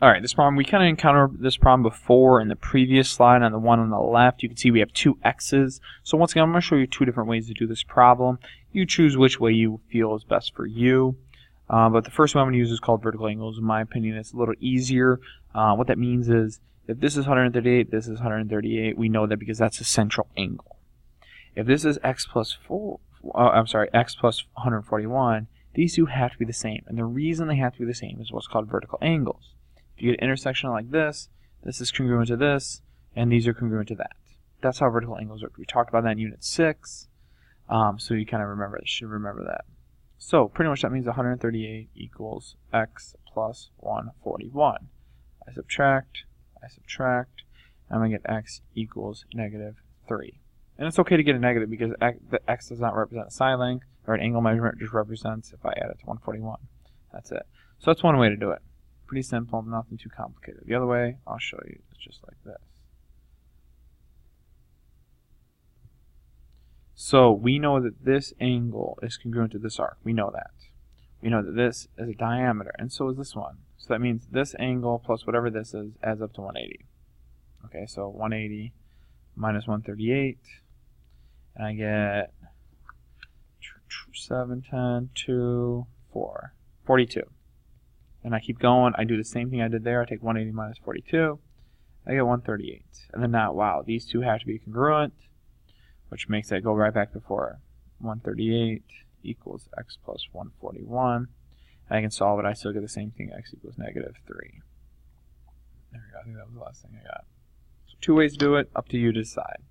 Alright, this problem, we kind of encountered this problem before in the previous slide on the one on the left. You can see we have two x's. So once again, I'm going to show you two different ways to do this problem. You choose which way you feel is best for you. But the first one I'm going to use is called vertical angles. In my opinion, it's a little easier. What that means is if this is 138, this is 138. We know that because that's a central angle. If this is x plus 141, these two have to be the same. And the reason they have to be the same is what's called vertical angles. If you get an intersection like this, this is congruent to this, and these are congruent to that. That's how vertical angles work. We talked about that in Unit 6, so you kind of should remember that. So pretty much that means 138 equals x plus 141. I subtract, I'm going to get x equals negative 3. And it's okay to get a negative because the x does not represent a side length, or an angle measurement, just represents if I add it to 141. That's it. So that's one way to do it. Pretty simple, nothing too complicated. The other way, I'll show you, it's just like this. So we know that this angle is congruent to this arc. We know that. We know that this is a diameter, and so is this one. So that means this angle plus whatever this is adds up to 180. Okay, so 180 minus 138, and I get 7, 10, 2, 4, 42. And I keep going. I do the same thing I did there. I take 180 minus 42. I get 138. And then now, wow, these two have to be congruent, which makes that go right back before. 138 equals x plus 141. And I can solve it. I still get the same thing. X equals negative 3. There we go. I think that was the last thing I got. So two ways to do it. Up to you to decide.